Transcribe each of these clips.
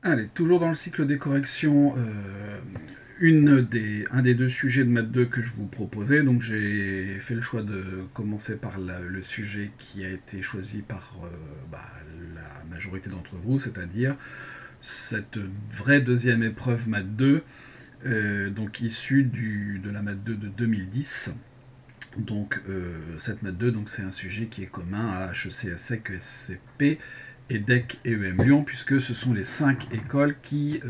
Allez, toujours dans le cycle des corrections, un des deux sujets de maths 2 que je vous proposais. Donc j'ai fait le choix de commencer par le sujet qui a été choisi par la majorité d'entre vous, c'est-à-dire cette vraie deuxième épreuve maths 2, donc issue de la maths 2 de 2010. Donc cette maths 2, c'est un sujet qui est commun à HEC, ESSEC, ESCP, EDEC et EM Lyon, puisque ce sont les 5 écoles qui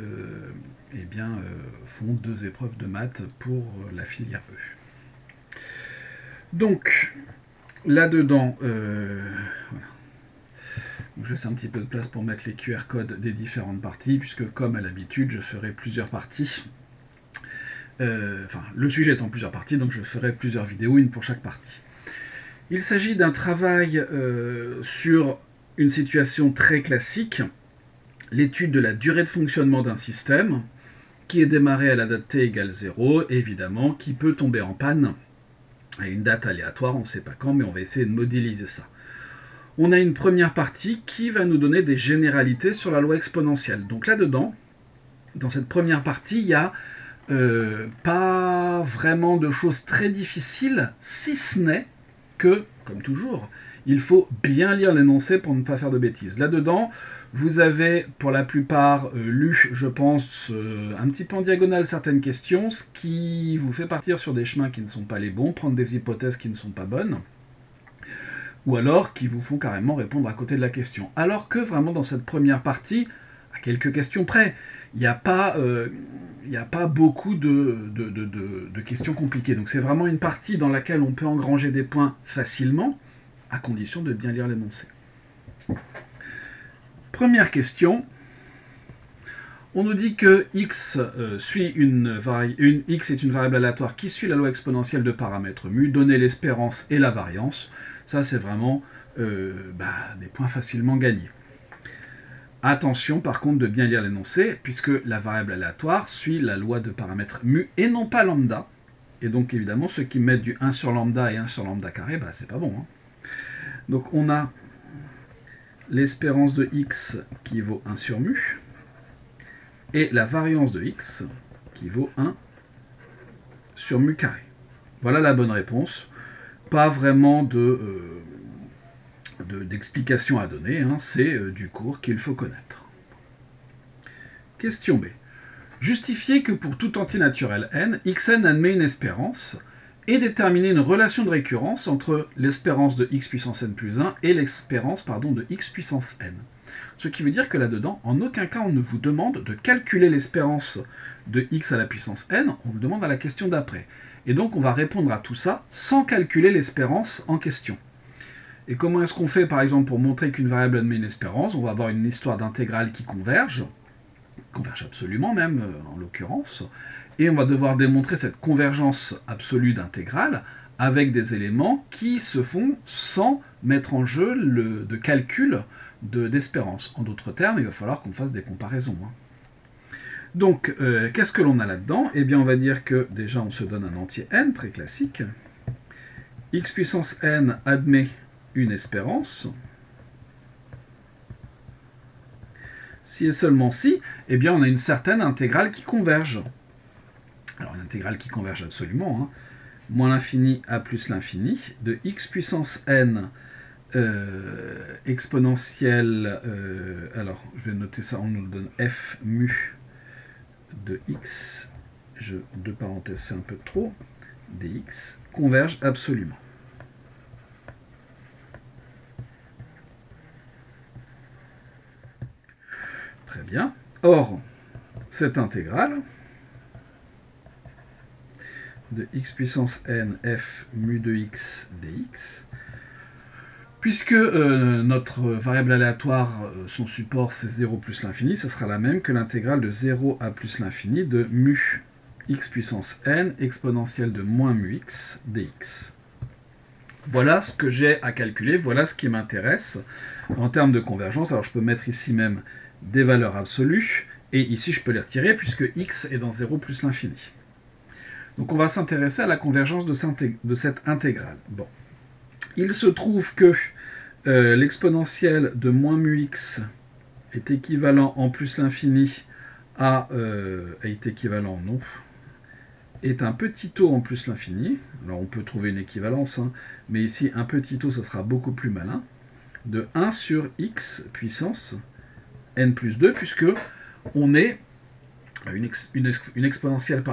font 2 épreuves de maths pour la filière E. Donc, là-dedans, voilà. Je laisse un petit peu de place pour mettre les QR codes des différentes parties, puisque comme à l'habitude, je ferai plusieurs parties. Le sujet est en plusieurs parties, donc je ferai plusieurs vidéos, une pour chaque partie. Il s'agit d'un travail sur une situation très classique, l'étude de la durée de fonctionnement d'un système, qui est démarré à la date t égale 0, évidemment, qui peut tomber en panne à une date aléatoire, on ne sait pas quand, mais on va essayer de modéliser ça. On a une première partie qui va nous donner des généralités sur la loi exponentielle. Donc là-dedans, dans cette première partie, il n'y a pas vraiment de choses très difficiles, si ce n'est que, comme toujours, il faut bien lire l'énoncé pour ne pas faire de bêtises. Là-dedans, vous avez pour la plupart lu, je pense, un petit peu en diagonale certaines questions, ce qui vous fait partir sur des chemins qui ne sont pas les bons, prendre des hypothèses qui ne sont pas bonnes, ou alors qui vous font carrément répondre à côté de la question. Alors que vraiment dans cette première partie, à quelques questions près, il n'y a pas beaucoup de questions compliquées. Donc c'est vraiment une partie dans laquelle on peut engranger des points facilement, à condition de bien lire l'énoncé. Première question. On nous dit que x, x est une variable aléatoire qui suit la loi exponentielle de paramètres mu, donner l'espérance et la variance. Ça, c'est vraiment des points facilement gagnés. Attention, par contre, de bien lire l'énoncé, puisque la variable aléatoire suit la loi de paramètres mu et non pas lambda. Et donc, évidemment, ceux qui mettent du 1 sur lambda et 1 sur lambda carré, c'est pas bon. Hein. Donc, on a l'espérance de x qui vaut 1 sur mu, et la variance de x qui vaut 1 sur mu carré. Voilà la bonne réponse. Pas vraiment d'explication à donner, hein. C'est du cours qu'il faut connaître. Question B. Justifiez que pour tout entier naturel n, xn admet une espérance et déterminer une relation de récurrence entre l'espérance de x puissance n plus 1 et l'espérance de x puissance n. Ce qui veut dire que là-dedans, en aucun cas on ne vous demande de calculer l'espérance de x à la puissance n, on vous demande à la question d'après. Et donc on va répondre à tout ça sans calculer l'espérance en question. Et comment est-ce qu'on fait par exemple pour montrer qu'une variable admet une espérance? On va avoir une histoire d'intégrale qui converge absolument même en l'occurrence, et on va devoir démontrer cette convergence absolue d'intégrale avec des éléments qui se font sans mettre en jeu de calcul d'espérance. En d'autres termes, il va falloir qu'on fasse des comparaisons. Hein. Donc, qu'est-ce que l'on a là-dedans? Eh bien, on va dire que déjà, on se donne un entier n, très classique. X puissance n admet une espérance. Si et seulement si, eh bien, on a une certaine intégrale qui converge. Alors, une intégrale qui converge absolument, hein. Moins l'infini à plus l'infini, de x puissance n exponentielle, alors je vais noter ça, on nous donne f mu de x, deux parenthèses c'est un peu trop, dx, converge absolument. Très bien. Or, cette intégrale de x puissance n f mu de x dx, puisque notre variable aléatoire, son support c'est 0 plus l'infini, ça sera la même que l'intégrale de 0 à plus l'infini de mu x puissance n exponentielle de moins mu x dx. Voilà ce que j'ai à calculer, voilà ce qui m'intéresse en termes de convergence. Alors je peux mettre ici même des valeurs absolues, et ici je peux les retirer puisque x est dans 0 plus l'infini. Donc on va s'intéresser à la convergence de cette intégrale. Bon. Il se trouve que l'exponentielle de moins mu x est équivalent en plus l'infini à est équivalent, non, est un petit o en plus l'infini. Alors on peut trouver une équivalence, hein, mais ici un petit o, ça sera beaucoup plus malin, de 1 sur x puissance n plus 2, puisque on est une exponentielle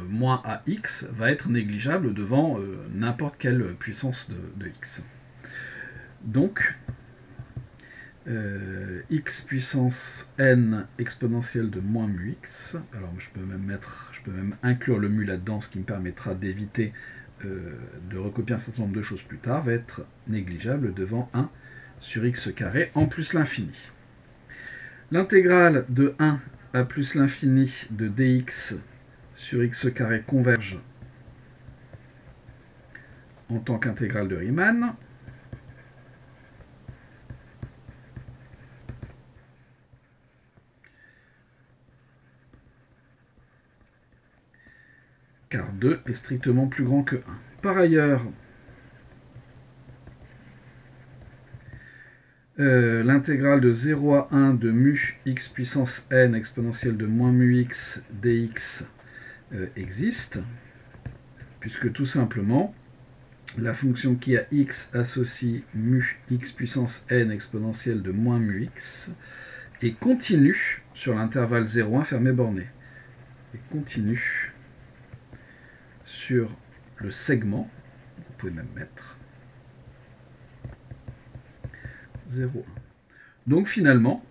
moins ax va être négligeable devant n'importe quelle puissance de x. Donc, x puissance n exponentielle de moins mu x, alors je peux même inclure le mu là-dedans, ce qui me permettra d'éviter de recopier un certain nombre de choses plus tard, va être négligeable devant 1 sur x carré en plus l'infini. L'intégrale de 1 à plus l'infini de dx sur x carré converge en tant qu'intégrale de Riemann. Car 2 est strictement plus grand que 1. Par ailleurs, l'intégrale de 0 à 1 de mu x puissance n exponentielle de moins mu x dx existe, puisque tout simplement, la fonction qui a x associe mu x puissance n exponentielle de moins mu x est continue sur l'intervalle 0,1 fermé borné. Et continue sur le segment, vous pouvez même mettre 0,1. Donc finalement,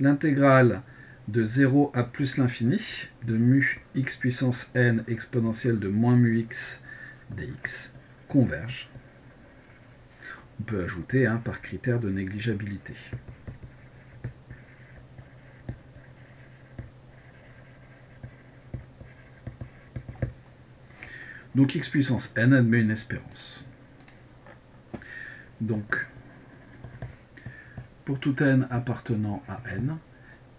l'intégrale de 0 à plus l'infini de mu x puissance n exponentielle de moins mu x dx converge. On peut ajouter par critère de négligeabilité. Donc x puissance n admet une espérance. Donc, pour tout n appartenant à n,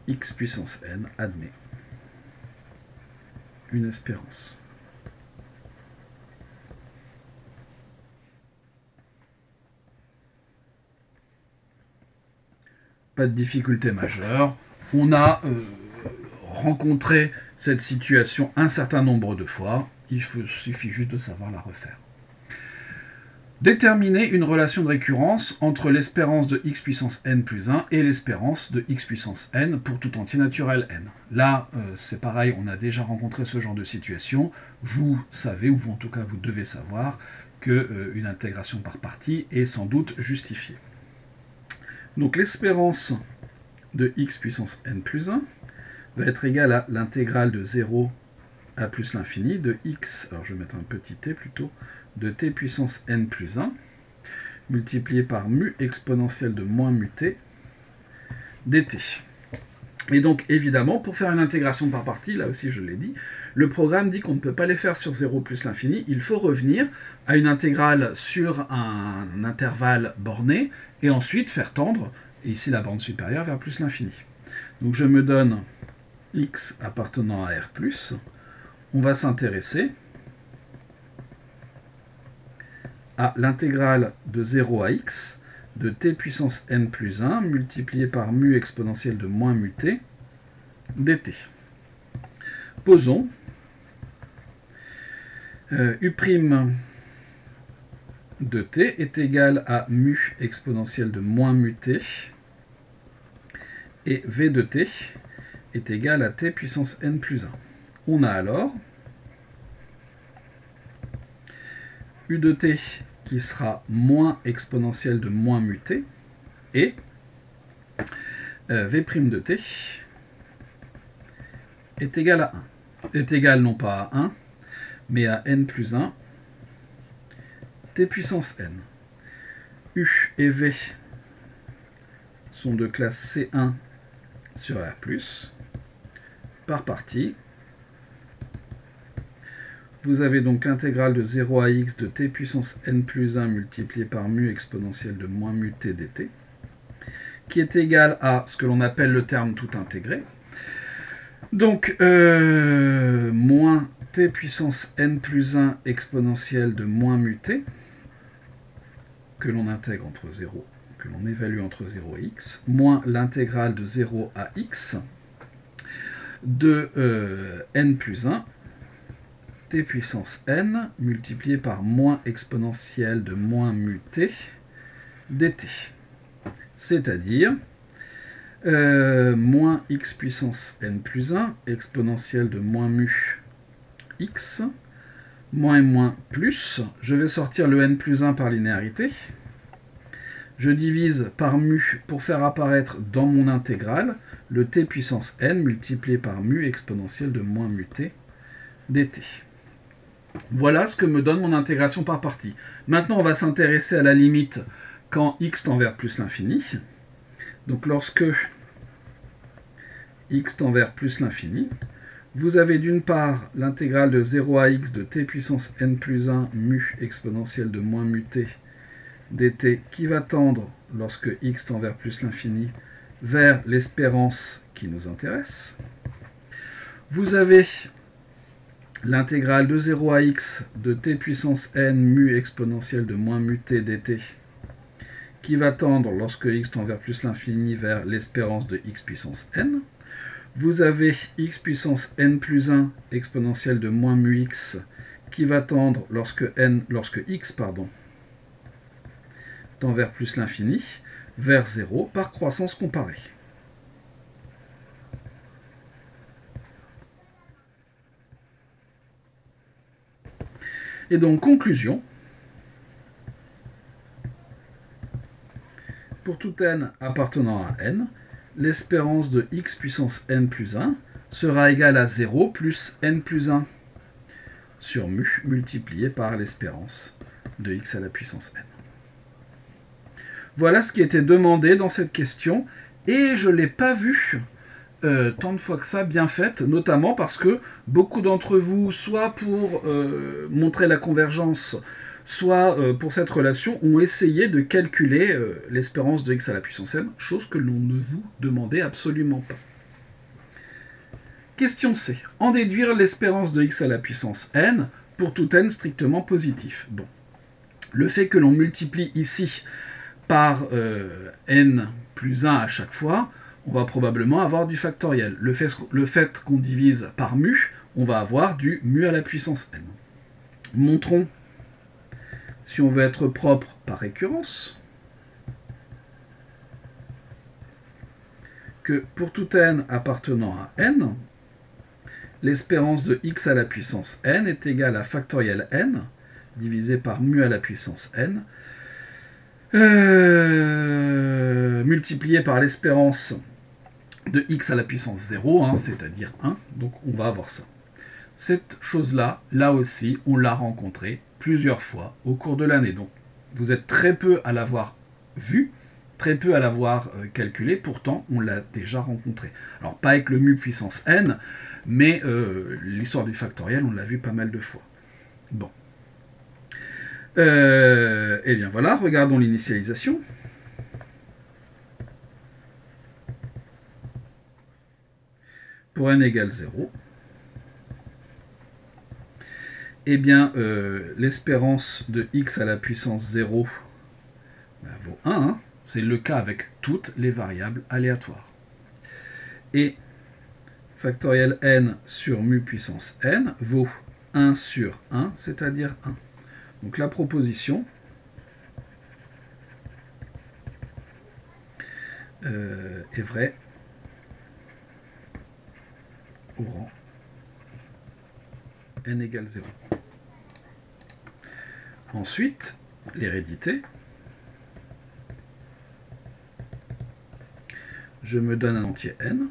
x puissance n admet une espérance. Pas de difficulté majeure. On a rencontré cette situation un certain nombre de fois. Il suffit juste de savoir la refaire. Déterminer une relation de récurrence entre l'espérance de x puissance n plus 1 et l'espérance de x puissance n pour tout entier naturel n. Là, c'est pareil, on a déjà rencontré ce genre de situation. Vous savez, ou en tout cas vous devez savoir, qu'une intégration par partie est sans doute justifiée. Donc l'espérance de x puissance n plus 1 va être égale à l'intégrale de 0 à plus l'infini de x, alors je vais mettre un petit t plutôt, de t puissance n plus 1, multiplié par mu exponentielle de moins mu t, dt. Et donc, évidemment, pour faire une intégration par partie, là aussi je l'ai dit, le programme dit qu'on ne peut pas les faire sur 0 plus l'infini, il faut revenir à une intégrale sur un intervalle borné, et ensuite faire tendre, et ici la borne supérieure, vers plus l'infini. Donc je me donne x appartenant à R+, on va s'intéresser à l'intégrale de 0 à x de t puissance n plus 1 multiplié par mu exponentielle de moins mu t dt. Posons u' de t est égal à mu exponentielle de moins mu t et v de t est égal à t puissance n plus 1. On a alors u de t qui sera moins exponentielle de moins mu t et v' de t est égal à 1. Est égal non pas à 1, mais à n plus 1 t puissance n. U et v sont de classe C1 sur R+, par partie. Vous avez donc l'intégrale de 0 à x de t puissance n plus 1 multiplié par mu exponentielle de moins mu t dt, qui est égal à ce que l'on appelle le terme tout intégré. Donc, moins t puissance n plus 1 exponentielle de moins mu t, que l'on intègre entre 0, que que l'on évalue entre 0 et x, moins l'intégrale de 0 à x de n plus 1, t puissance n, multiplié par moins exponentielle de moins mu t, dt. C'est-à-dire moins x puissance n plus 1, exponentielle de moins mu x, moins et moins plus, je vais sortir le n plus 1 par linéarité, je divise par mu pour faire apparaître dans mon intégrale le t puissance n multiplié par mu exponentielle de moins mu t dt. Voilà ce que me donne mon intégration par partie. Maintenant, on va s'intéresser à la limite quand x tend vers plus l'infini. Donc lorsque x tend vers plus l'infini, vous avez d'une part l'intégrale de 0 à x de t puissance n plus 1 mu exponentielle de moins mu t dt qui va tendre, lorsque x tend vers plus l'infini, vers l'espérance qui nous intéresse. Vous avez l'intégrale de 0 à x de t puissance n mu exponentielle de moins mu t dt qui va tendre, lorsque x tend vers plus l'infini, vers l'espérance de x puissance n. Vous avez x puissance n plus 1 exponentielle de moins mu x qui va tendre lorsque x tend vers plus l'infini, vers 0 par croissance comparée. Et donc, conclusion, pour tout n appartenant à n, l'espérance de x puissance n plus 1 sera égale à 0 plus n plus 1 sur mu multiplié par l'espérance de x à la puissance n. Voilà ce qui était demandé dans cette question, et je ne l'ai pas vu tant de fois que ça bien faite, notamment parce que beaucoup d'entre vous, soit pour montrer la convergence, soit pour cette relation, ont essayé de calculer l'espérance de x à la puissance n, chose que l'on ne vous demandait absolument pas. Question C. En déduire l'espérance de x à la puissance n pour tout n strictement positif. Bon. Le fait que l'on multiplie ici par n plus 1 à chaque fois, on va probablement avoir du factoriel. Le fait qu'on divise par mu, on va avoir du mu à la puissance n. Montrons, si on veut être propre par récurrence, que pour tout n appartenant à n, l'espérance de x à la puissance n est égale à factoriel n divisé par mu à la puissance n, multiplié par l'espérance de x à la puissance 0, hein, c'est-à-dire 1, donc on va avoir ça. Cette chose-là, là aussi, on l'a rencontrée plusieurs fois au cours de l'année. Donc vous êtes très peu à l'avoir vu, très peu à l'avoir calculé, pourtant on l'a déjà rencontré. Alors pas avec le mu puissance n, mais l'histoire du factoriel, on l'a vu pas mal de fois. Bon. Et bien voilà, regardons l'initialisation. Pour n égale 0, eh bien, l'espérance de x à la puissance 0 vaut 1. Hein. C'est le cas avec toutes les variables aléatoires. Et factoriel n sur mu puissance n vaut 1 sur 1, c'est-à-dire 1. Donc la proposition est vraie au rang n égale 0. Ensuite, l'hérédité. Je me donne un entier n,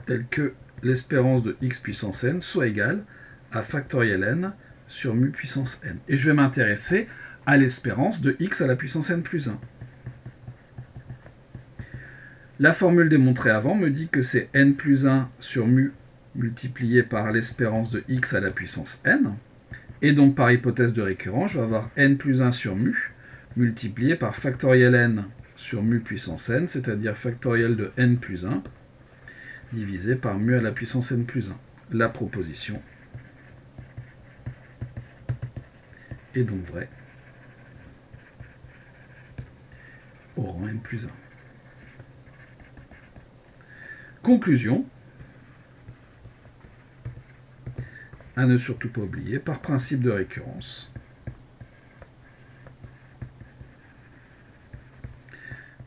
tel que l'espérance de x puissance n soit égale à factoriel n sur mu puissance n. Et je vais m'intéresser à l'espérance de x à la puissance n plus 1. La formule démontrée avant me dit que c'est n plus 1 sur mu multiplié par l'espérance de x à la puissance n. Et donc par hypothèse de récurrence, je vais avoir n plus 1 sur mu multiplié par factoriel n sur mu puissance n, c'est-à-dire factoriel de n plus 1 divisé par mu à la puissance n plus 1. La proposition est donc vraie au rang n plus 1. Conclusion. À ne surtout pas oublier, par principe de récurrence,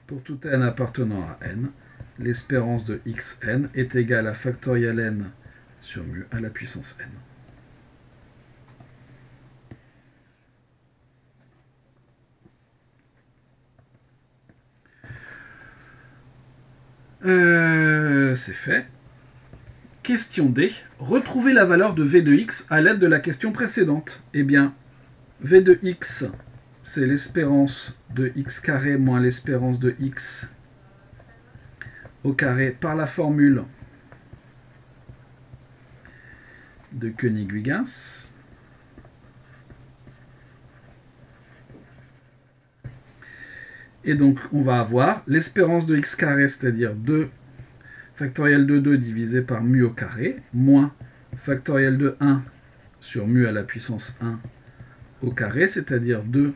pour tout n appartenant à n, l'espérance de xn est égale à factoriel n sur mu à la puissance n. C'est fait. Question D. Retrouvez la valeur de v de x à l'aide de la question précédente. Eh bien, v de x, c'est l'espérance de x carré moins l'espérance de x au carré par la formule de Koenig-Huygens. Et donc, on va avoir l'espérance de x carré, c'est-à-dire 2 factoriel de 2 divisé par mu au carré, moins factoriel de 1 sur mu à la puissance 1 au carré, c'est-à-dire 2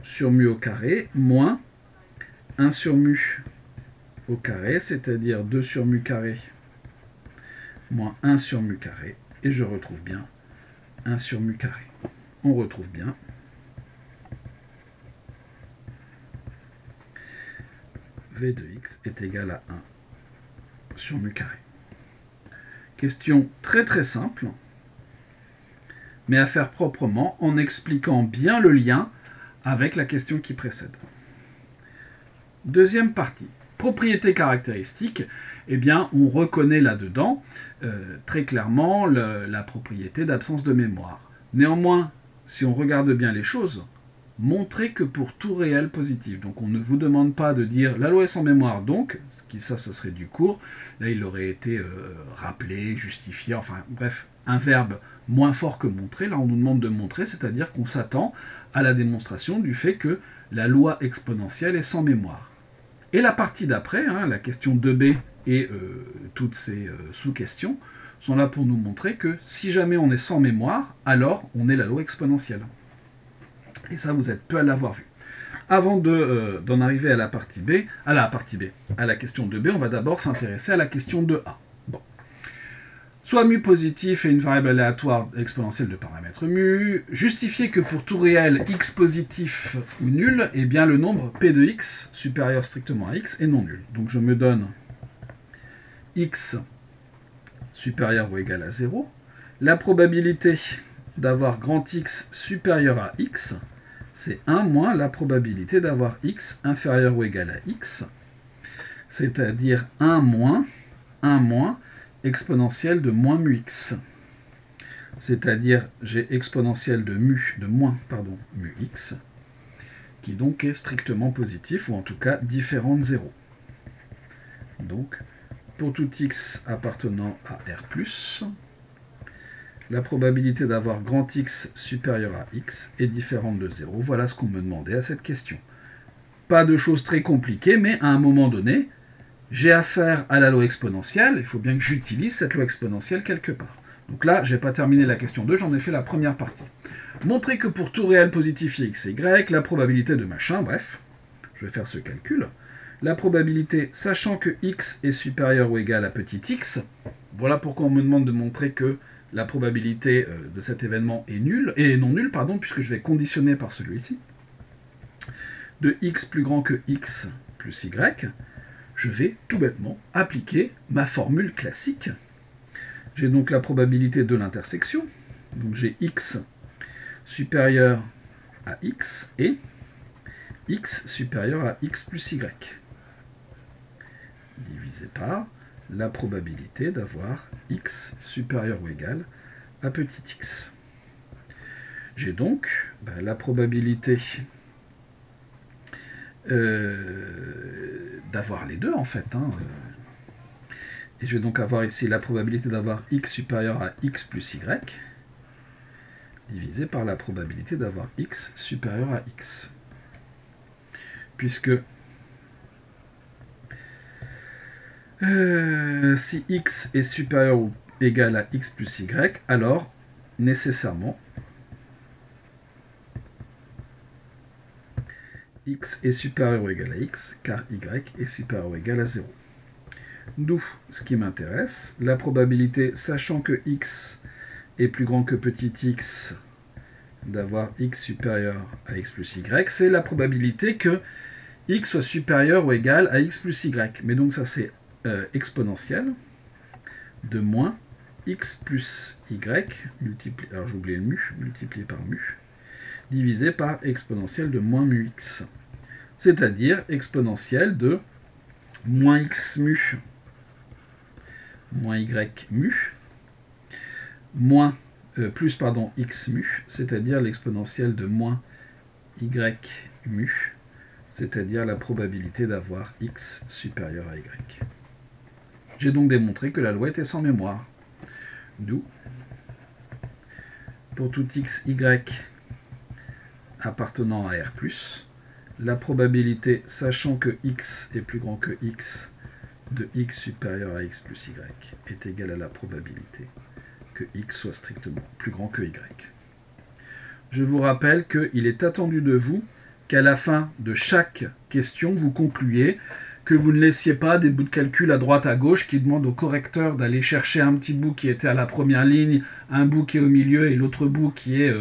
sur mu au carré, moins 1 sur mu au carré, c'est-à-dire 2 sur mu carré, moins 1 sur mu carré, et je retrouve bien 1 sur mu carré. On retrouve bien v de x est égal à 1 sur mu carré. Question très très simple, mais à faire proprement en expliquant bien le lien avec la question qui précède. Deuxième partie. Propriété caractéristique, eh bien, on reconnaît là-dedans très clairement la propriété d'absence de mémoire. Néanmoins, si on regarde bien les choses, montrez que pour tout réel positif. Donc on ne vous demande pas de dire la loi est sans mémoire, donc, ça serait du cours. Là, il aurait été rappelé, justifié, enfin bref, un verbe moins fort que montrer. Là, on nous demande de montrer, c'est-à-dire qu'on s'attend à la démonstration du fait que la loi exponentielle est sans mémoire. Et la partie d'après, la question 2b et toutes ces sous-questions, sont là pour nous montrer que si jamais on est sans mémoire, alors on est la loi exponentielle. Et ça, vous êtes peu à l'avoir vu. Avant d'en arriver à la partie B, à la question 2b, on va d'abord s'intéresser à la question 2a. Bon. Soit mu positif et une variable aléatoire exponentielle de paramètre mu, justifier que pour tout réel x positif ou nul, eh bien le nombre p de x supérieur strictement à x est non nul. Donc je me donne x supérieur ou égal à 0. La probabilité d'avoir grand X supérieur à X, c'est 1 moins la probabilité d'avoir X inférieur ou égal à X, c'est-à-dire 1 moins exponentielle de moins mu X. C'est-à-dire j'ai exponentielle de moins mu X, qui donc est strictement positif, ou en tout cas différent de 0. Donc, pour tout X appartenant à R+, la probabilité d'avoir grand X supérieur à X est différente de 0. Voilà ce qu'on me demandait à cette question. Pas de choses très compliquées, mais à un moment donné, j'ai affaire à la loi exponentielle, il faut bien que j'utilise cette loi exponentielle quelque part. Donc là, je n'ai pas terminé la question 2, j'en ai fait la première partie. Montrer que pour tout réel positif x et y, la probabilité de machin, bref, je vais faire ce calcul. La probabilité, sachant que x est supérieur ou égal à petit x, voilà pourquoi on me demande de montrer que la probabilité de cet événement est nulle, et non nulle, pardon, puisque je vais conditionner par celui-ci, de x plus grand que x plus y, je vais tout bêtement appliquer ma formule classique. J'ai donc la probabilité de l'intersection, donc j'ai x supérieur à x et x supérieur à x plus y, divisé par la probabilité d'avoir x supérieur ou égal à petit x. J'ai donc la probabilité d'avoir les deux en fait. Et je vais donc avoir ici la probabilité d'avoir x supérieur à x plus y divisé par la probabilité d'avoir x supérieur à x. Puisque si x est supérieur ou égal à x plus y, alors nécessairement x est supérieur ou égal à x, car y est supérieur ou égal à 0. D'où ce qui m'intéresse, la probabilité, sachant que x est plus grand que petit x, d'avoir x supérieur à x plus y, c'est la probabilité que x soit supérieur ou égal à x plus y. Mais donc ça c'est exponentiel de moins x plus y, multiplié, alors j'ai oublié le mu, multiplié par mu, divisé par exponentielle de moins mu x. C'est-à-dire exponentielle de moins x mu, moins y mu, moins, plus pardon, x mu, c'est-à-dire l'exponentielle de moins y mu, c'est-à-dire la probabilité d'avoir x supérieur à y. J'ai donc démontré que la loi était sans mémoire. D'où, pour tout x, y appartenant à R+, la probabilité, sachant que x est plus grand que x, de x supérieur à x plus y, est égale à la probabilité que x soit strictement plus grand que y. Je vous rappelle qu'il est attendu de vous qu'à la fin de chaque question, vous concluiez, que vous ne laissiez pas des bouts de calcul à droite à gauche qui demandent au correcteur d'aller chercher un petit bout qui était à la première ligne, un bout qui est au milieu et l'autre bout qui est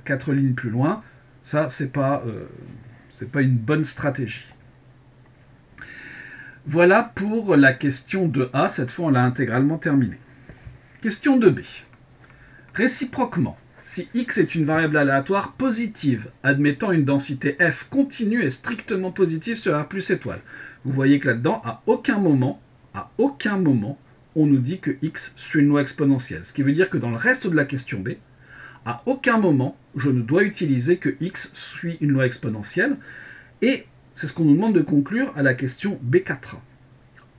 4 lignes plus loin. Ça, c'est pas une bonne stratégie. Voilà pour la question 2A. Cette fois, on l'a intégralement terminée. Question 2B. Réciproquement, si x est une variable aléatoire positive, admettant une densité f continue et strictement positive sur R plus étoile, vous voyez que là-dedans, à aucun moment, on nous dit que x suit une loi exponentielle. Ce qui veut dire que dans le reste de la question B, à aucun moment, je ne dois utiliser que x suit une loi exponentielle. Et c'est ce qu'on nous demande de conclure à la question B4.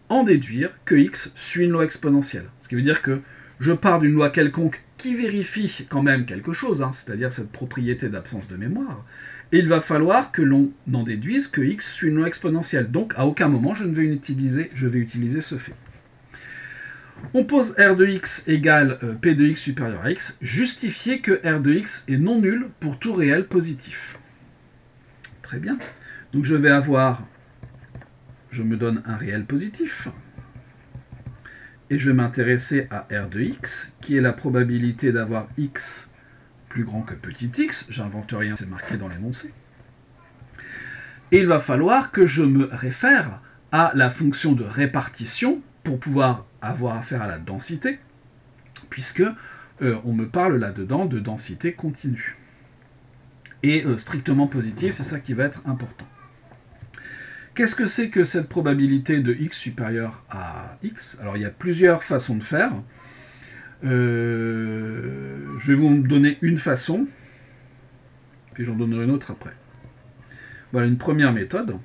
En déduire que x suit une loi exponentielle. Ce qui veut dire que je pars d'une loi quelconque qui vérifie quand même quelque chose, c'est-à-dire cette propriété d'absence de mémoire, et il va falloir que l'on en déduise que x suit une loi exponentielle. Donc à aucun moment je vais utiliser ce fait. On pose R de x égale P de x supérieur à x, justifier que R de x est non nul pour tout réel positif. Très bien. Donc je vais avoir, je me donne un réel positif, et je vais m'intéresser à R de x, qui est la probabilité d'avoir x plus grand que petit x, j'invente rien, c'est marqué dans l'énoncé. Et il va falloir que je me réfère à la fonction de répartition pour pouvoir avoir affaire à la densité, puisque on me parle là-dedans de densité continue. Et strictement positive, c'est ça qui va être important. Qu'est-ce que c'est que cette probabilité de x supérieure à x? Alors il y a plusieurs façons de faire. Je vais vous donner une façon, puis j'en donnerai une autre après. Voilà une première méthode.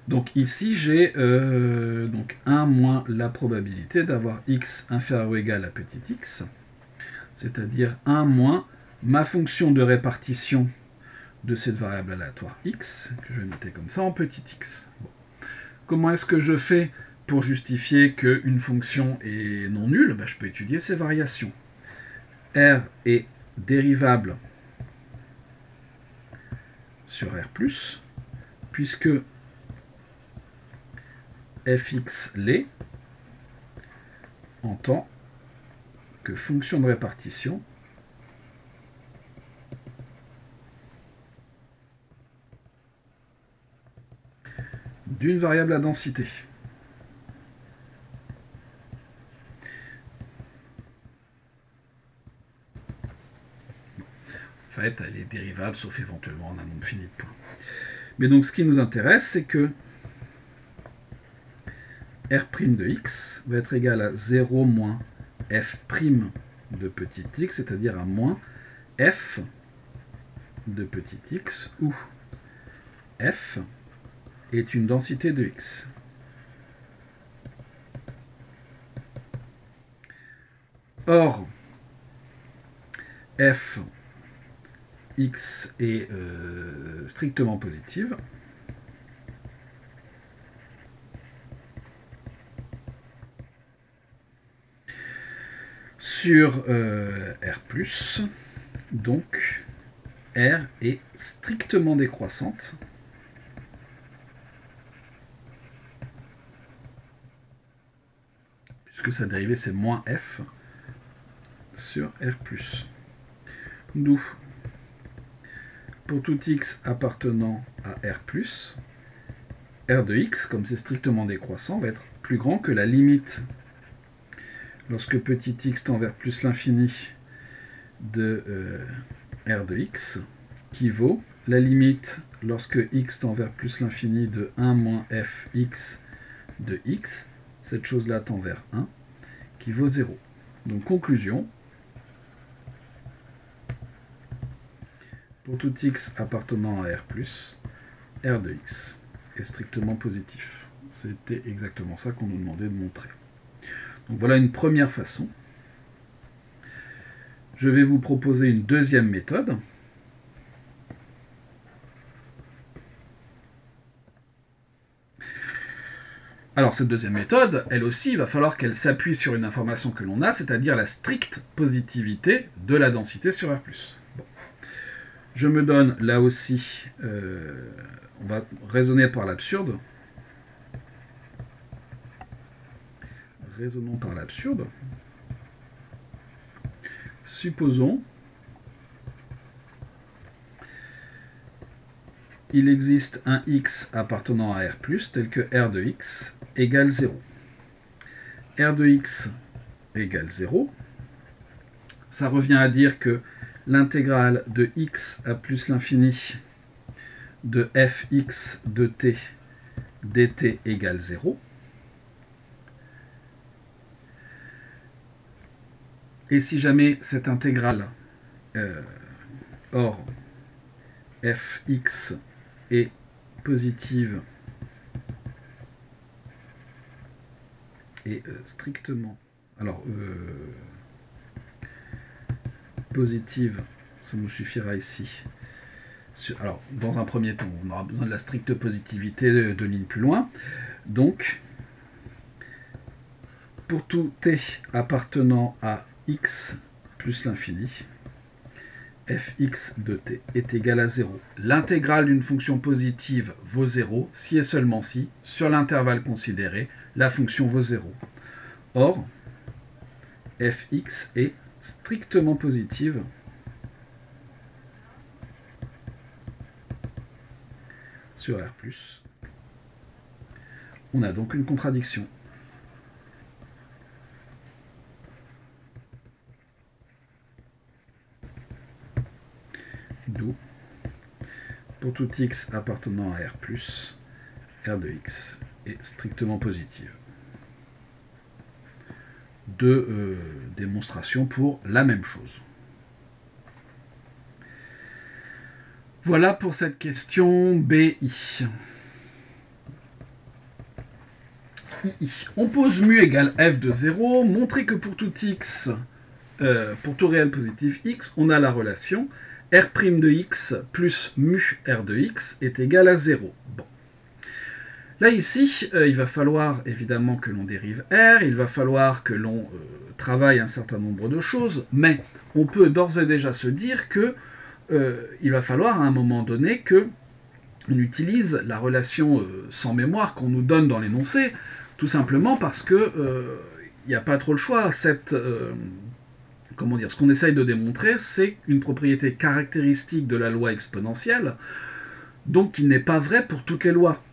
Donc ici j'ai 1 moins la probabilité d'avoir x inférieur ou égal à petit x, c'est-à-dire 1 moins ma fonction de répartition de cette variable aléatoire x, que je vais noter comme ça en petit x. Bon. Comment est-ce que je fais pour justifier qu'une fonction est non nulle? Je peux étudier ses variations. R est dérivable sur R+, puisque fx l'est en tant que fonction de répartition d'une variable à densité. En fait, elle est dérivable, sauf éventuellement en un nombre fini de points. Mais donc, ce qui nous intéresse, c'est que R' de x va être égal à 0 moins f' de petit x, c'est-à-dire à moins f de petit x, où f est une densité de x. Or, f x est strictement positive. Sur R+, donc R est strictement décroissante. puisque sa dérivée c'est moins f sur R+. D'où, pour tout x appartenant à R+, R de x, comme c'est strictement décroissant, va être plus grand que la limite, lorsque petit x tend vers plus l'infini, de R de x, qui vaut la limite lorsque x tend vers plus l'infini de 1 moins fx de x, cette chose-là tend vers 1, qui vaut 0. Donc conclusion, pour tout x appartenant à R+, R de x est strictement positif. C'était exactement ça qu'on nous demandait de montrer. Donc voilà une première façon. Je vais vous proposer une deuxième méthode. Alors cette deuxième méthode, elle aussi, il va falloir qu'elle s'appuie sur une information que l'on a, c'est-à-dire la stricte positivité de la densité sur R+. Bon. Je me donne là aussi, on va raisonner par l'absurde. Raisonnons par l'absurde. Supposons il existe un x appartenant à R+, tel que R de x égale 0. R de x égale 0. Ça revient à dire que l'intégrale de x à plus l'infini de fx de t dt égale 0. Et si jamais cette intégrale or fx est positive et strictement, alors positive, ça nous suffira ici. Alors, dans un premier temps, on aura besoin de la stricte positivité de lignes plus loin. Donc, pour tout t appartenant à x plus l'infini, fx de t est égal à 0. L'intégrale d'une fonction positive vaut 0 si et seulement si, sur l'intervalle considéré, la fonction vaut 0. Or, fx est strictement positive sur R+. On a donc une contradiction. D'où, pour tout x appartenant à R+, R de x est strictement positive. Deux démonstrations pour la même chose. Voilà pour cette question BI. II. On pose mu égale f de 0, montrer que pour tout x, pour tout réel positif x, on a la relation R' de x plus mu R de x est égal à 0. Bon. Là, ici, il va falloir évidemment que l'on dérive R, il va falloir que l'on travaille un certain nombre de choses, mais on peut d'ores et déjà se dire que il va falloir à un moment donné que on utilise la relation sans mémoire qu'on nous donne dans l'énoncé, tout simplement parce que il n'y a pas trop le choix. Comment dire, ce qu'on essaye de démontrer, c'est une propriété caractéristique de la loi exponentielle, donc il n'est pas vrai pour toutes les lois.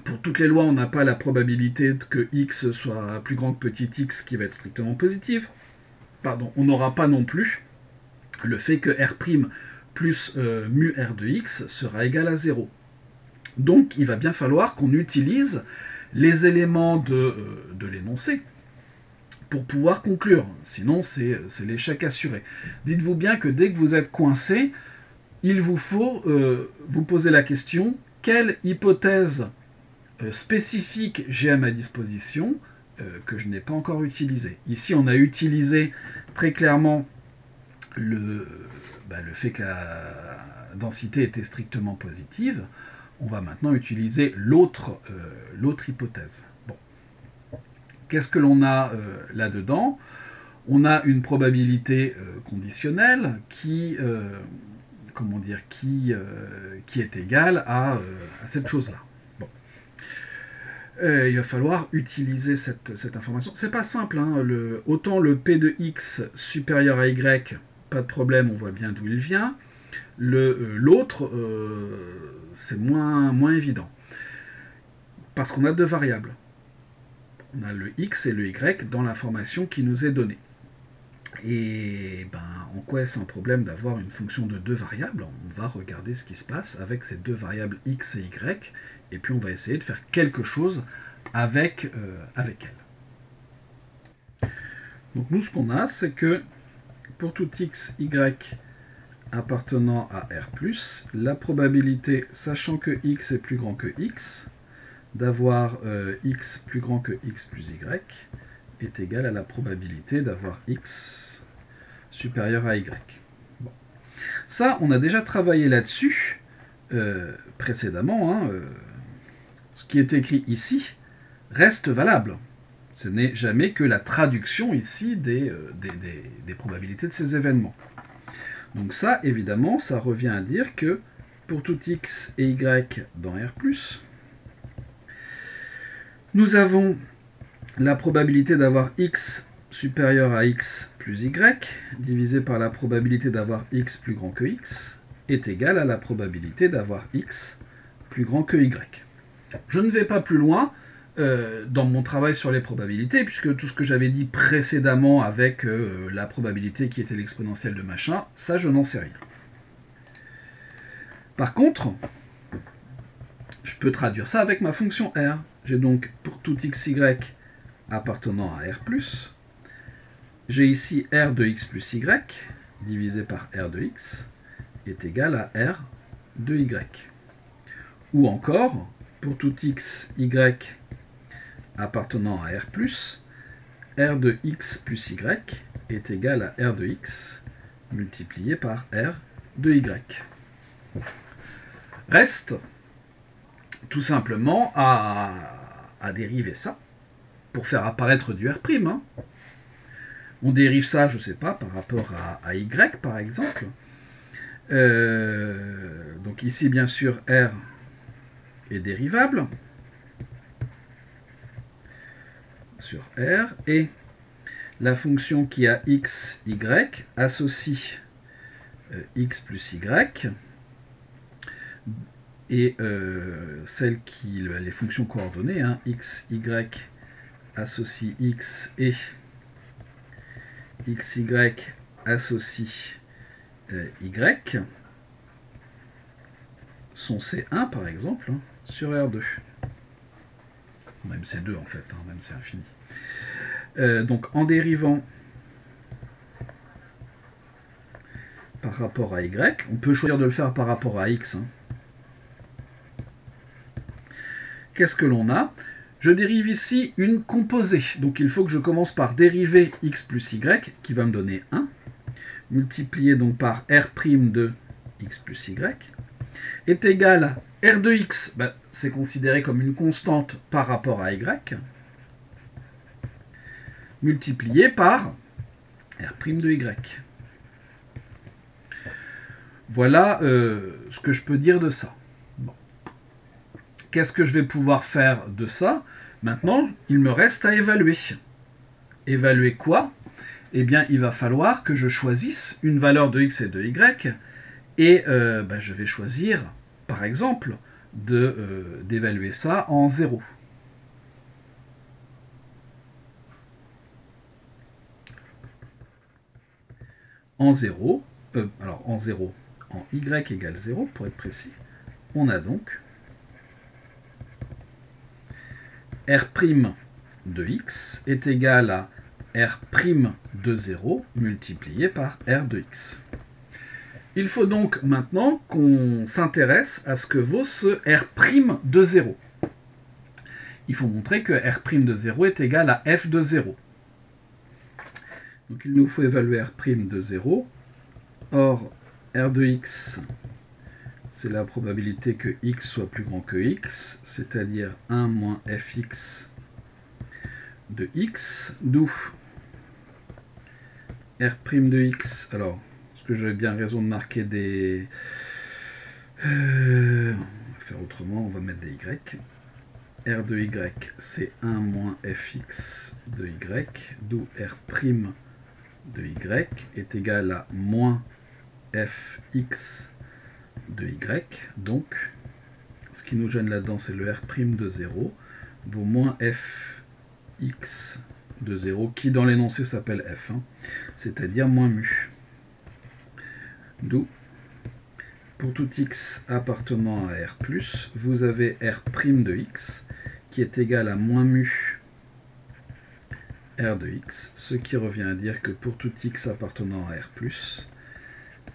Pour toutes les lois, on n'a pas la probabilité que x soit plus grand que petit x qui va être strictement positive. Pardon, on n'aura pas non plus le fait que R' plus mu R de x sera égal à 0. Donc il va bien falloir qu'on utilise les éléments de l'énoncé pour pouvoir conclure. Sinon, c'est l'échec assuré. Dites-vous bien que dès que vous êtes coincé, il vous faut vous poser la question, quelle hypothèse spécifique j'ai à ma disposition que je n'ai pas encore utilisée. Ici, on a utilisé très clairement le fait que la densité était strictement positive. On va maintenant utiliser l'autre hypothèse. Bon. Qu'est-ce que l'on a là-dedans? On a une probabilité conditionnelle qui est égale à cette chose-là. Bon. il va falloir utiliser cette information. C'est pas simple, hein, autant le P de X supérieur à Y, pas de problème, on voit bien d'où il vient. L'autre, c'est moins évident. Parce qu'on a deux variables. On a le X et le Y dans l'information qui nous est donnée. Et ben, en quoi est-ce un problème d'avoir une fonction de deux variables? On va regarder ce qui se passe avec ces deux variables X et Y, et puis on va essayer de faire quelque chose avec elles. Donc nous, ce qu'on a, c'est que pour tout X, Y appartenant à R+, la probabilité, sachant que X est plus grand que X, d'avoir X plus grand que X plus Y est égale à la probabilité d'avoir X supérieur à Y. Bon. Ça, on a déjà travaillé là-dessus précédemment. Hein, ce qui est écrit ici reste valable. Ce n'est jamais que la traduction ici des probabilités de ces événements. Donc ça, évidemment, ça revient à dire que pour tout X et Y dans R+, nous avons la probabilité d'avoir X supérieur à X plus Y, divisé par la probabilité d'avoir X plus grand que X, est égale à la probabilité d'avoir X plus grand que Y. Je ne vais pas plus loin dans mon travail sur les probabilités, puisque tout ce que j'avais dit précédemment avec la probabilité qui était l'exponentielle de machin, ça je n'en sais rien. Par contre, je peux traduire ça avec ma fonction R. J'ai donc pour tout xy appartenant à R+, j'ai ici R de x plus y, divisé par R de x, est égal à R de y. Ou encore, pour tout x, y appartenant à R+, R de x plus y est égal à R de x multiplié par R de y. Reste tout simplement à dériver ça pour faire apparaître du R'. Hein. On dérive ça, je ne sais pas, par rapport à y, par exemple. Donc ici, bien sûr, R est dérivable sur R, et la fonction qui a x, y, associe x plus y, et celle qui, les fonctions coordonnées, hein, x, y, associe x et xy associe y, sont C1 par exemple, hein, sur R2. Même C2 en fait, hein, même c'est infini. Donc en dérivant par rapport à y, on peut choisir de le faire par rapport à x. Hein. Qu'est-ce que l'on a? Je dérive ici une composée. Donc il faut que je commence par dériver x plus y, qui va me donner 1, multiplié donc par R' de x plus y, est égal à R de x, ben, c'est considéré comme une constante par rapport à y, multiplié par R' de y. Voilà ce que je peux dire de ça. Bon. Qu'est-ce que je vais pouvoir faire de ça? Maintenant, il me reste à évaluer. Évaluer quoi? Eh bien, il va falloir que je choisisse une valeur de x et de y, et ben, je vais choisir, par exemple, d'évaluer ça en 0. En 0, alors en 0, en y égale 0, pour être précis, on a donc R' de x est égal à R' de 0 multiplié par R de x. Il faut donc maintenant qu'on s'intéresse à ce que vaut ce R' de 0. Il faut montrer que R' de 0 est égal à f de 0. Donc il nous faut évaluer R' de 0. Or, R de x, c'est la probabilité que x soit plus grand que x, c'est-à-dire 1 moins fx de x, d'où R' de x. Alors, est-ce que j'avais bien raison de marquer des... on va faire autrement, on va mettre des y. R de y, c'est 1 moins fx de y, d'où R' de y est égal à moins fx de y. Donc, ce qui nous gêne là-dedans, c'est le R' de 0, vaut moins fx de 0, qui dans l'énoncé s'appelle f, c'est-à-dire moins mu. D'où, pour tout x appartenant à R+, vous avez R' de x, qui est égal à moins mu R de x, ce qui revient à dire que pour tout x appartenant à R+,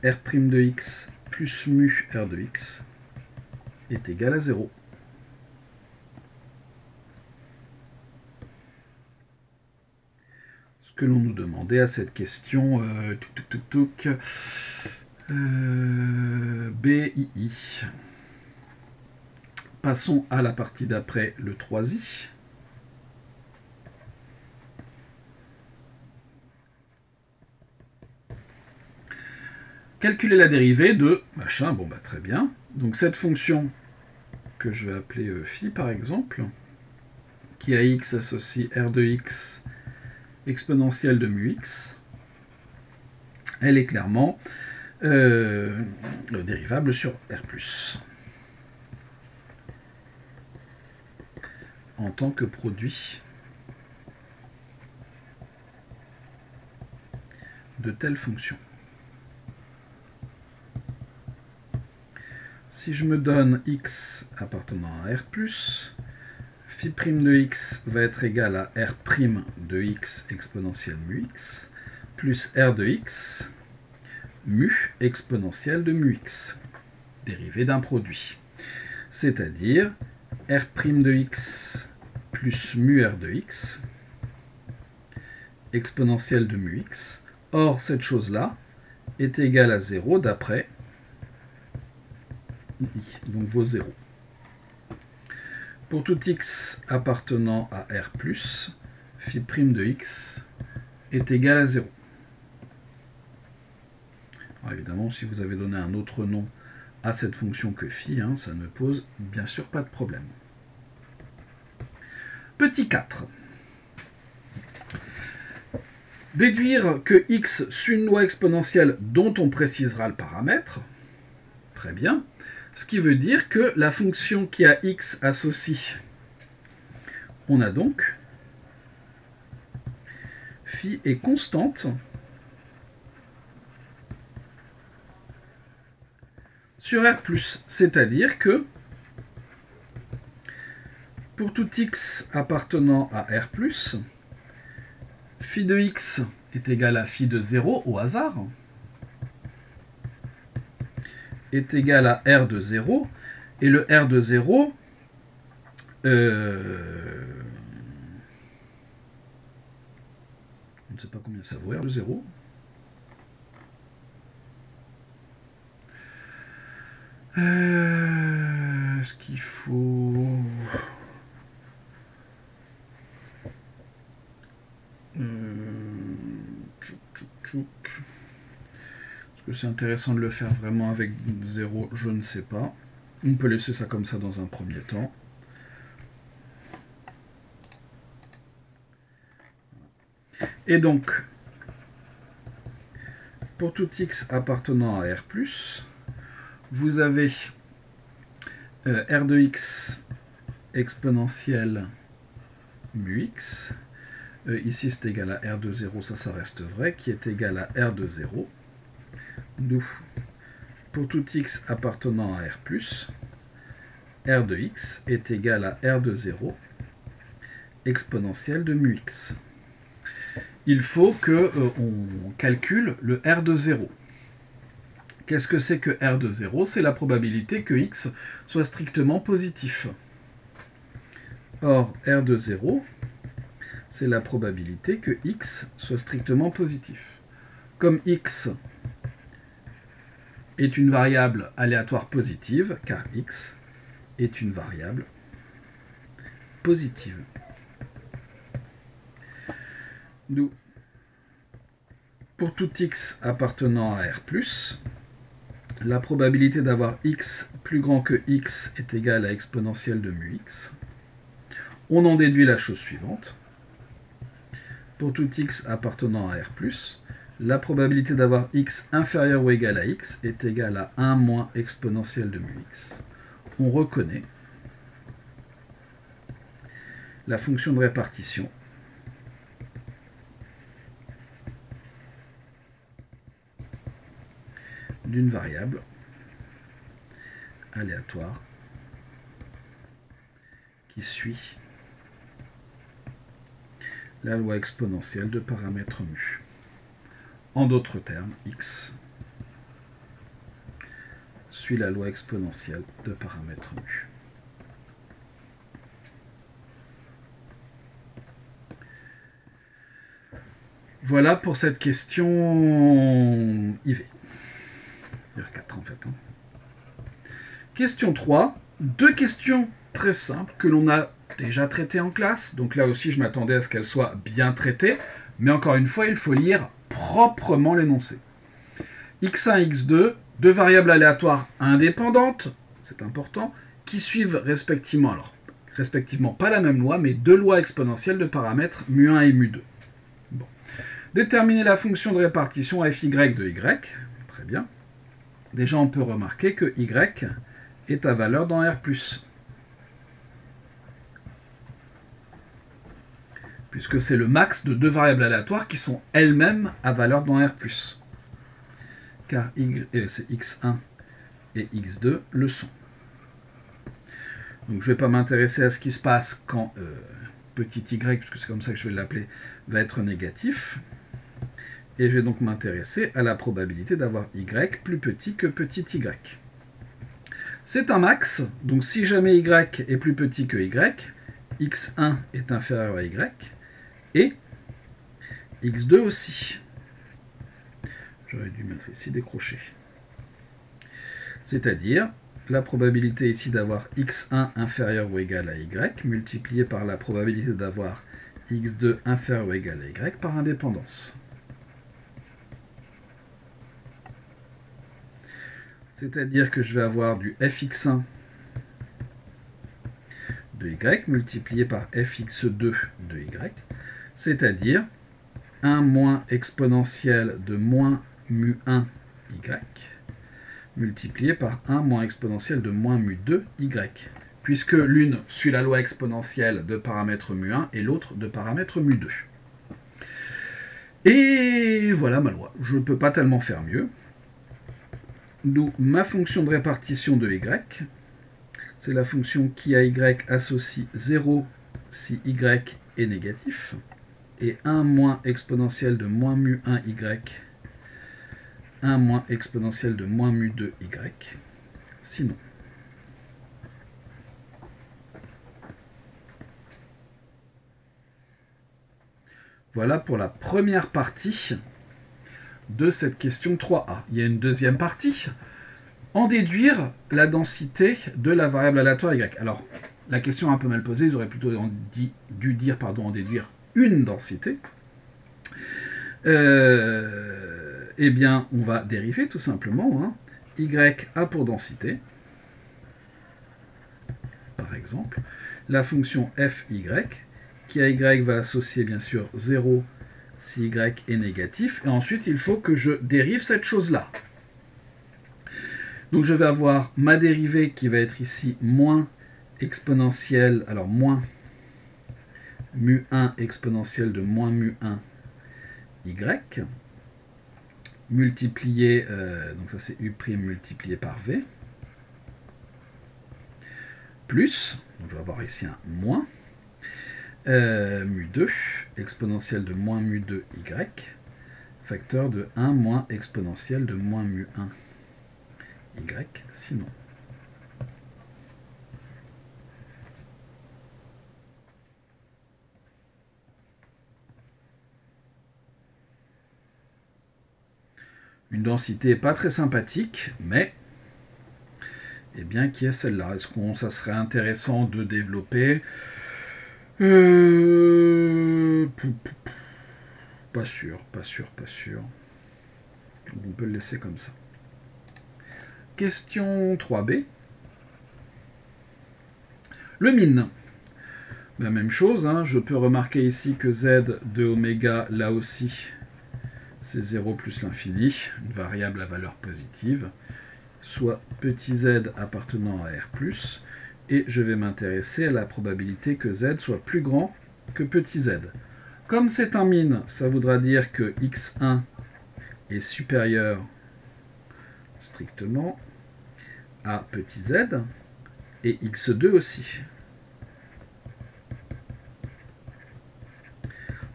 R' de x plus mu R de x est égal à 0. Ce que l'on nous demandait à cette question, BII. Passons à la partie d'après, le 3i. Calculer la dérivée de machin, bon bah très bien. Donc cette fonction que je vais appeler phi par exemple, qui à x associe r de x exponentielle de mu x, elle est clairement dérivable sur R+. En tant que produit de telle fonction. Si je me donne x appartenant à R+, phi' de x va être égal à R' de x exponentielle mu x, plus R de x, mu exponentielle de mu x, dérivé d'un produit. C'est-à-dire R' de x plus mu R de x, exponentielle de mu x. Or, cette chose-là est égale à 0 d'après I, donc vaut 0. Pour tout x appartenant à R+, phi' de x est égal à 0. Alors évidemment, si vous avez donné un autre nom à cette fonction que phi, ça ne pose bien sûr pas de problème. Petit 4. Déduire que x suit une loi exponentielle dont on précisera le paramètre. Très bien. Ce qui veut dire que la fonction qui a x associe, on a donc phi est constante sur R+, c'est-à-dire que pour tout x appartenant à R+, phi de x est égal à phi de 0 au hasard, est égal à R de 0, et le R de 0, on ne sait pas combien ça vaut, R de 0. Est-ce qu'il faut... Est-ce que c'est intéressant de le faire vraiment avec 0? Je ne sais pas. On peut laisser ça comme ça dans un premier temps. Et donc, pour tout x appartenant à R+, vous avez R de x exponentielle mu x. Ici, c'est égal à R de 0, ça reste vrai, qui est égal à R de 0. D'où, pour tout x appartenant à R+, R de x est égal à R de 0 exponentielle de mu x. Il faut qu'on calcule le R de 0. Qu'est-ce que c'est que R de 0? C'est la probabilité que x soit strictement positif. Or, R de 0, c'est la probabilité que x soit strictement positif. Comme x est une variable aléatoire positive, car x est une variable positive. D'où, pour tout x appartenant à R+, la probabilité d'avoir x plus grand que x est égale à exponentielle de mu x. On en déduit la chose suivante. Pour tout x appartenant à R+, la probabilité d'avoir x inférieur ou égal à x est égale à 1 moins exponentielle de mu x. On reconnaît la fonction de répartition d'une variable aléatoire qui suit la loi exponentielle de paramètre mu. En d'autres termes, x suit la loi exponentielle de paramètre mu. Voilà pour cette question IV. 4 en fait. Question 3. Deux questions très simples que l'on a déjà traitées en classe. Donc là aussi, je m'attendais à ce qu'elles soient bien traitées. Mais encore une fois, il faut lire proprement l'énoncé. x1, x2, deux variables aléatoires indépendantes, c'est important, qui suivent respectivement, pas la même loi, mais deux lois exponentielles de paramètres mu1 et mu2. Bon. Déterminer la fonction de répartition fy de y. Très bien. Déjà, on peut remarquer que y est à valeur dans R+. Puisque c'est le max de deux variables aléatoires qui sont elles-mêmes à valeur dans R+. Car c'est x1 et x2 le sont. Donc je ne vais pas m'intéresser à ce qui se passe quand petit y, puisque c'est comme ça que je vais l'appeler, va être négatif. Et je vais donc m'intéresser à la probabilité d'avoir y plus petit que petit y. C'est un max, donc si jamais y est plus petit que y, x1 est inférieur à y, et x2 aussi. J'aurais dû mettre ici décroché. C'est-à-dire la probabilité ici d'avoir x1 inférieur ou égal à y multiplié par la probabilité d'avoir x2 inférieur ou égal à y par indépendance. C'est-à-dire que je vais avoir du fx1 de y multiplié par fx2 de y, c'est-à-dire 1 moins exponentielle de moins mu1 y multiplié par 1 moins exponentielle de moins mu2 y, puisque l'une suit la loi exponentielle de paramètre mu1 et l'autre de paramètre mu2. Et voilà ma loi, je ne peux pas tellement faire mieux. D'où ma fonction de répartition de y, c'est la fonction qui à y associe 0 si y est négatif, et 1 moins exponentielle de moins mu1 y, 1 moins exponentielle de moins mu2 y, sinon. Voilà pour la première partie de cette question 3a. Il y a une deuxième partie. En déduire la densité de la variable aléatoire y. Alors, la question est un peu mal posée, ils auraient plutôt dû dire, en déduire une densité. Eh bien, on va dériver tout simplement. Hein. Y a pour densité, par exemple, la fonction fy, qui à y va associer bien sûr 0 si y est négatif, et ensuite il faut que je dérive cette chose-là. Donc je vais avoir ma dérivée qui va être ici moins exponentielle, alors moins mu1 exponentielle de moins mu1 y, multiplié, donc ça c'est u' multiplié par v, plus, donc je vais avoir ici un moins, mu2 exponentielle de moins mu2 y, facteur de 1 moins exponentielle de moins mu1 y, sinon. Une densité pas très sympathique, mais eh bien, qui est celle-là. Est-ce que ça serait intéressant de développer Pas sûr. Donc on peut le laisser comme ça. Question 3b. Le min. La même chose, hein, je peux remarquer ici que z de oméga, là aussi, c'est 0 plus l'infini, une variable à valeur positive, soit petit z appartenant à R+, et je vais m'intéresser à la probabilité que z soit plus grand que petit z. Comme c'est un min, ça voudra dire que x1 est supérieur strictement à petit z, et x2 aussi.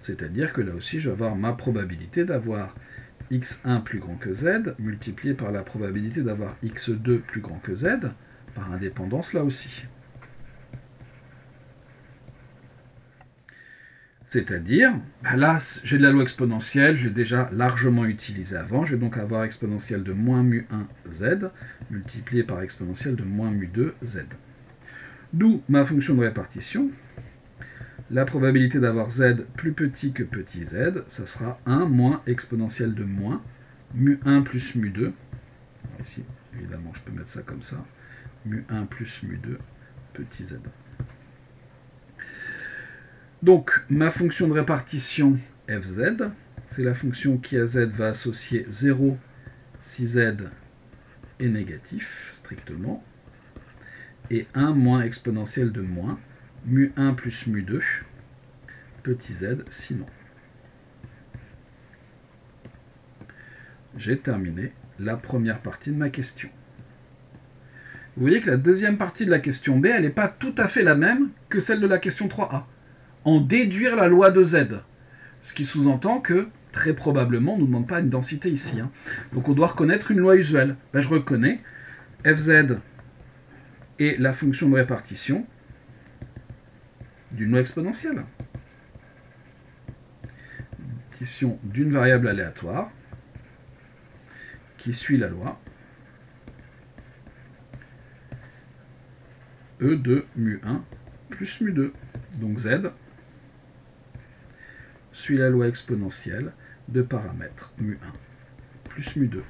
C'est-à-dire que là aussi, je vais avoir ma probabilité d'avoir x1 plus grand que z, multiplié par la probabilité d'avoir x2 plus grand que z, par indépendance là aussi. C'est-à-dire, là, j'ai de la loi exponentielle, j'ai déjà largement utilisé avant, je vais donc avoir exponentielle de moins mu1 z, multiplié par exponentielle de moins mu2 z. D'où ma fonction de répartition. La probabilité d'avoir z plus petit que petit z, ça sera 1 moins exponentielle de moins mu1 plus mu2. Alors ici, évidemment, je peux mettre ça comme ça. Mu1 plus mu2 petit z. Donc, ma fonction de répartition fz, c'est la fonction qui à z va associer 0 si z est négatif, strictement, et 1 moins exponentielle de moins mu1 plus mu2 petit z sinon. J'ai terminé la première partie de ma question. Vous voyez que la deuxième partie de la question B, elle n'est pas tout à fait la même que celle de la question 3a. En déduire la loi de z. Ce qui sous-entend que, très probablement, on ne nous demande pas une densité ici. Hein. Donc on doit reconnaître une loi usuelle. Ben, je reconnais fz est la fonction de répartition d'une loi exponentielle. D'une variable aléatoire qui suit la loi E de mu1 plus mu2. Donc z suit la loi exponentielle de paramètres mu1 plus mu2.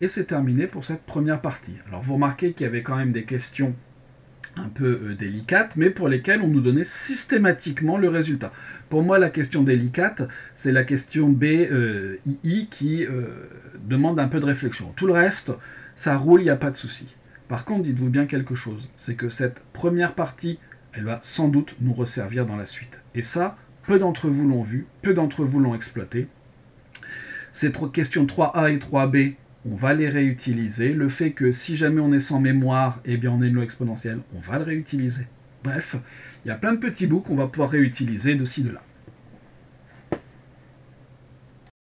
Et c'est terminé pour cette première partie. Alors vous remarquez qu'il y avait quand même des questions un peu délicates, mais pour lesquelles on nous donnait systématiquement le résultat. Pour moi, la question délicate, c'est la question BII qui demande un peu de réflexion. Tout le reste, ça roule, il n'y a pas de souci. Par contre, dites-vous bien quelque chose, c'est que cette première partie, elle va sans doute nous resservir dans la suite. Et ça, peu d'entre vous l'ont vu, peu d'entre vous l'ont exploité. Ces questions 3A et 3B, on va les réutiliser. Le fait que si jamais on est sans mémoire, eh bien on a une loi exponentielle, on va le réutiliser. Bref, il y a plein de petits bouts qu'on va pouvoir réutiliser de ci, de là.